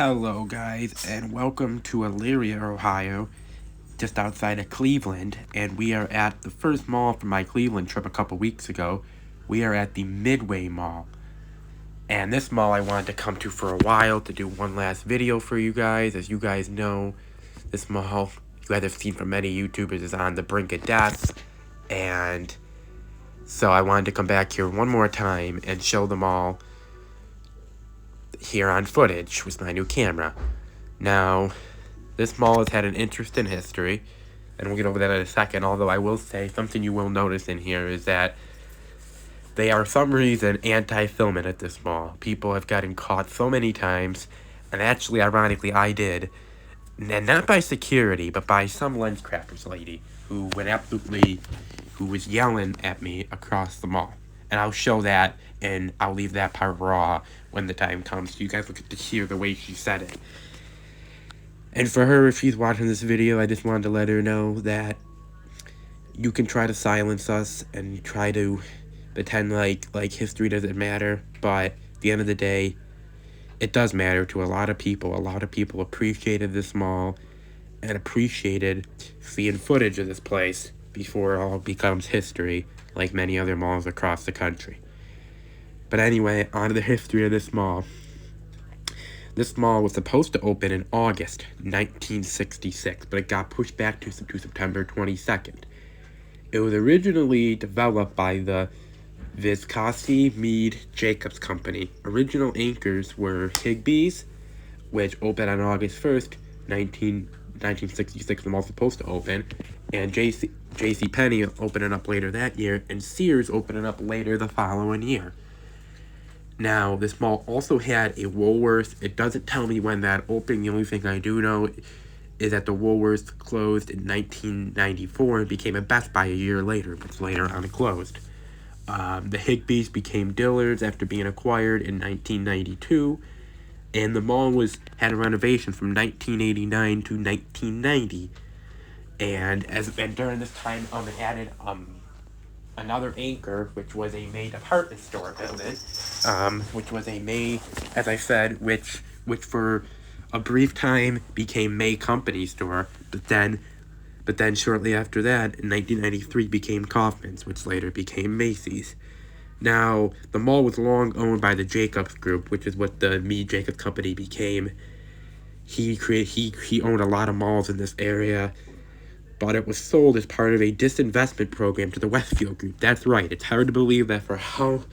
Hello, guys, and welcome to Elyria, Ohio, just outside of Cleveland. And we are at the first mall from my Cleveland trip a couple weeks ago. We are at the Midway Mall. And this mall I wanted to come to for a while to do one last video for you guys. As you guys know, this mall, you guys have seen from many YouTubers, is on the brink of death. And so I wanted to come back here one more time and show them all here on footage with my new camera. Now, this mall has had an interesting history, and we'll get over that in a second, although I will say something you will notice in here is that they are, for some reason, anti-filming at this mall. People have gotten caught so many times, and actually, ironically, I did, and not by security, but by some LensCrafters lady who was yelling at me across the mall. And I'll show that, and I'll leave that part raw when the time comes, so you guys will get to hear the way she said it. And for her, if she's watching this video, I just wanted to let her know that you can try to silence us and try to pretend like history doesn't matter, but at the end of the day, it does matter to a lot of people. A lot of people appreciated this mall and appreciated seeing footage of this place before it all becomes history, like many other malls across the country. But anyway, on to the history of this mall. This mall was supposed to open in August 1966, but it got pushed back to September 22nd. It was originally developed by the Viscossi Mead Jacobs Company. Original anchors were Higbee's, which opened on August 1st, 1966, the mall was supposed to open, and J.C. Penney opening up later that year, and Sears opening up later the following year. Now, this mall also had a Woolworths. It doesn't tell me when that opened. The only thing I do know is that the Woolworths closed in 1994 and became a Best Buy a year later, but later on it closed. The Higbee's became Dillard's after being acquired in 1992, and the mall had a renovation from 1989 to 1990. And during this time, it added another anchor, which was a May department store building, which was a May, as I said, which for a brief time became May Company Store, but then shortly after that, in 1993, became Kaufman's, which later became Macy's. Now, the mall was long owned by the Jacobs Group, which is what the Mead Jacobs Company became. He owned a lot of malls in this area, but it was sold as part of a disinvestment program to the Westfield Group. That's right, it's hard to believe that for how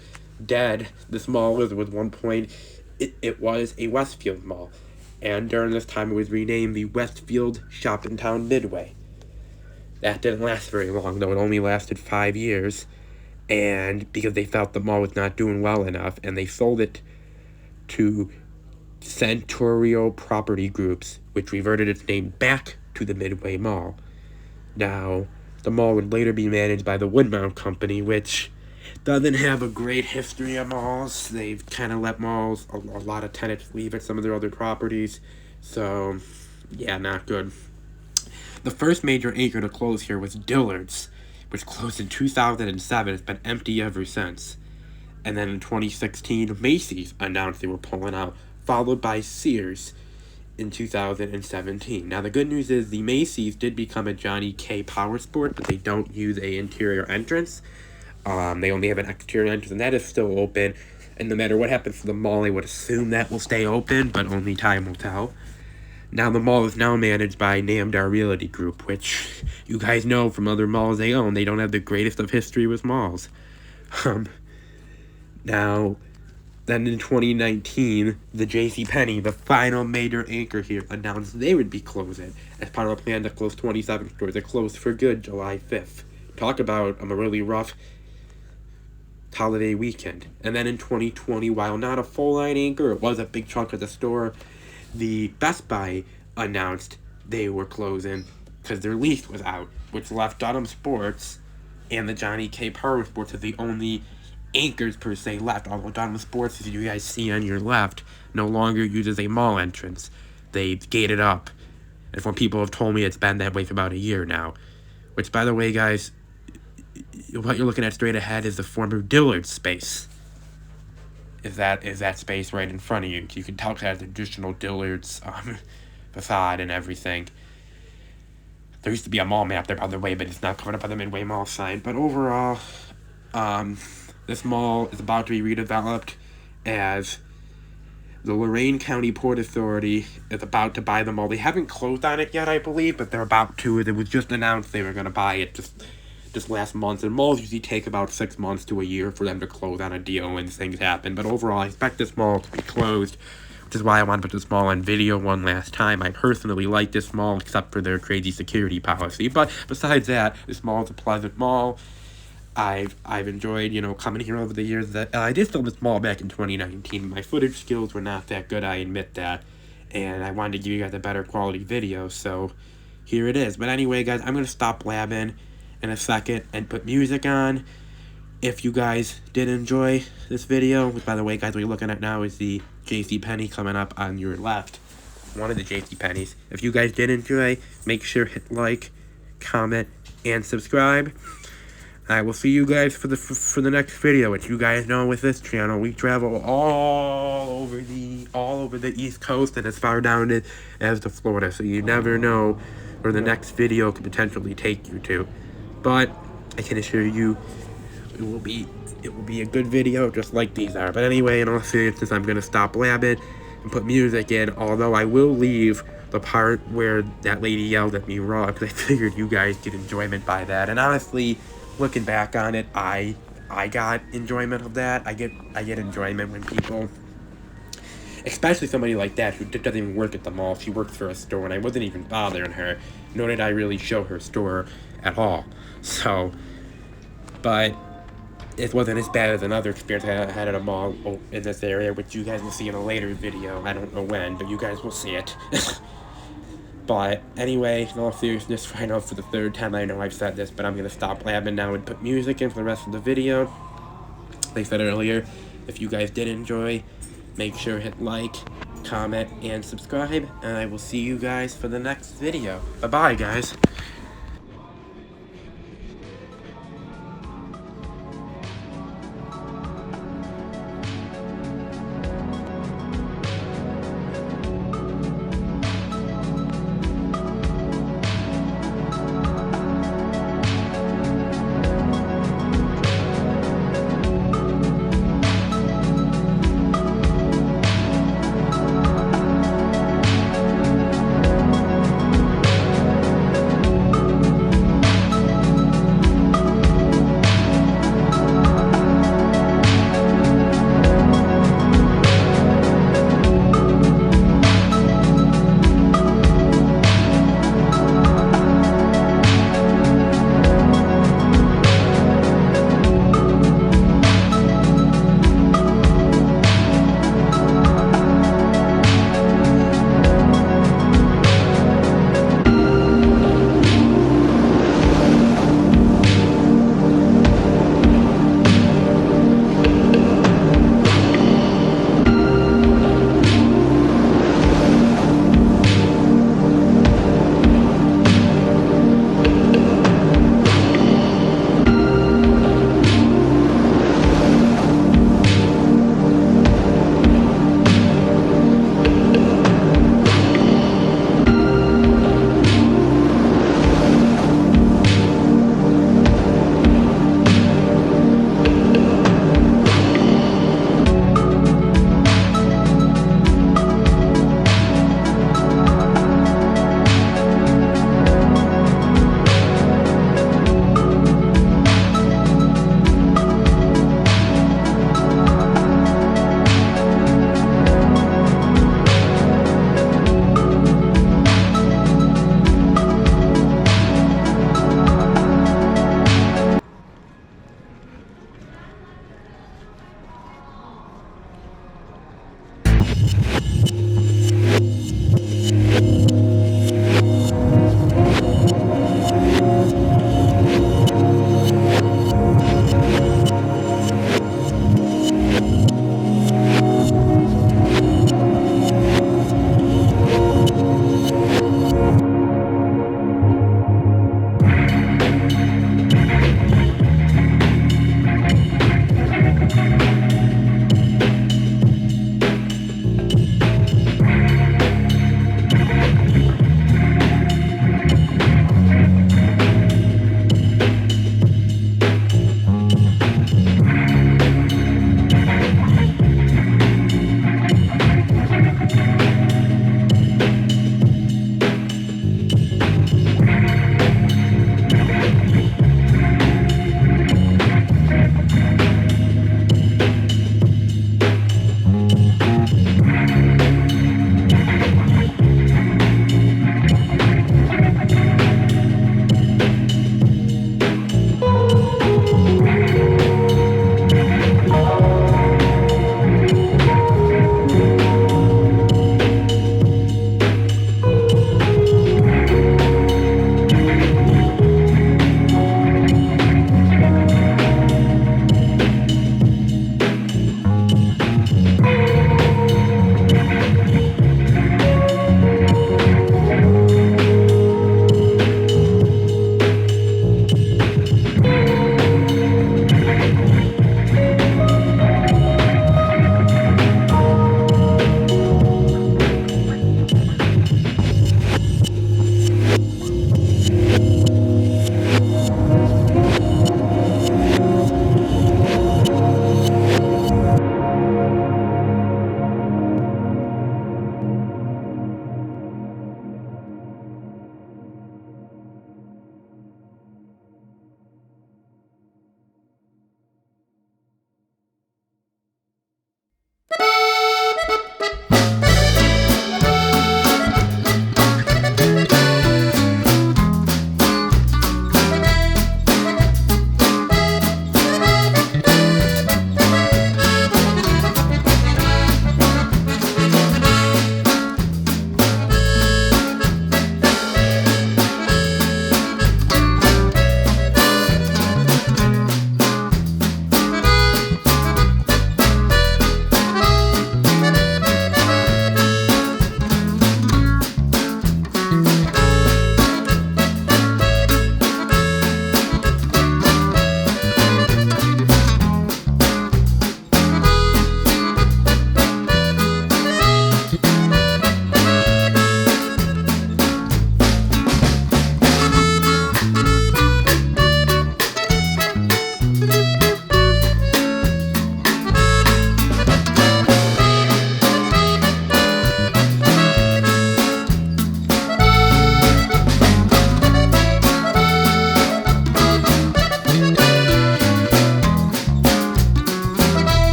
dead this mall was at one point, it was a Westfield mall. And during this time, it was renamed the Westfield Shopping Town Midway. That didn't last very long, though. It only lasted 5 years, and because they felt the mall was not doing well enough, and they sold it to Centurio Property Groups, which reverted its name back to the Midway Mall. Now, the mall would later be managed by the Woodmount Company, which doesn't have a great history of malls. They've kind of let malls, a lot of tenants leave at some of their other properties, so yeah, not good. The first major anchor to close here was Dillard's, which closed in 2007. It's been empty ever since. And then in 2016, Macy's announced they were pulling out, followed by Sears in 2017. Now, the good news is the Macy's did become a Johnny K Power Sport, but they don't use a interior entrance. They only have an exterior entrance, and that is still open. And no matter what happens to the mall, I would assume that will stay open, but only time will tell. Now, the mall is now managed by Namdar Realty Group, which you guys know from other malls they own. They don't have the greatest of history with malls. Now, then in 2019, the JCPenney, the final major anchor here, announced they would be closing as part of a plan to close 27 stores. It closed for good July 5th. Talk about a really rough holiday weekend. And then in 2020, while not a full-line anchor, it was a big chunk of the store, the Best Buy announced they were closing because their lease was out, which left Dunham Sports and the Johnny K Power Sports as the only anchors per se left. Although Dunham Sports, as you guys see on your left, no longer uses a mall entrance. They've gated up. And from people have told me it's been that way for about a year now. Which, by the way, guys, what you're looking at straight ahead is the former Dillard's space. is that space right in front of you. You can tell it has additional Dillard's facade and everything. There used to be a mall map there, by the way, but it's not covered up by the Midway Mall sign. But overall, this mall is about to be redeveloped as the Lorain County Port Authority is about to buy the mall. They haven't closed on it yet, I believe, but they're about to. It was just announced they were going to buy it just last month. And malls usually take about 6 months to a year for them to close on a deal when things happen. But overall, I expect this mall to be closed, which is why I want to put this mall on video one last time. I personally like this mall, except for their crazy security policy. But besides that, this mall is a pleasant mall. I've enjoyed, coming here over the years. That I did film this mall back in 2019. My footage skills were not that good, I admit that. And I wanted to give you guys a better quality video, so here it is. But anyway, guys, I'm going to stop blabbing in a second and put music on. If you guys did enjoy this video, which, by the way, guys, what you're looking at now is the JCPenney coming up on your left. One of the JCPenney's. If you guys did enjoy, make sure to hit like, comment, and subscribe. I will see you guys for the next video. Which you guys know, with this channel, we travel all over the East Coast and as far down as to Florida. So you never know where the next video could potentially take you to. But I can assure you, it will be a good video, just like these are. But anyway, in all seriousness, I'm gonna stop blabbing and put music in. Although I will leave the part where that lady yelled at me raw, because I figured you guys get enjoyment by that. And honestly, looking back on it, I got enjoyment of that. I get enjoyment when people, especially somebody like that who doesn't even work at the mall. She works for a store, and I wasn't even bothering her, nor did I really show her store at all. So, but it wasn't as bad as another experience I had at a mall in this area, which you guys will see in a later video. I don't know when, but you guys will see it. But anyway, in all seriousness, right now for the third time, I know I've said this, but I'm going to stop blabbing now and put music in for the rest of the video. Like I said earlier, if you guys did enjoy, make sure to hit like, comment, and subscribe, and I will see you guys for the next video. Bye-bye, guys.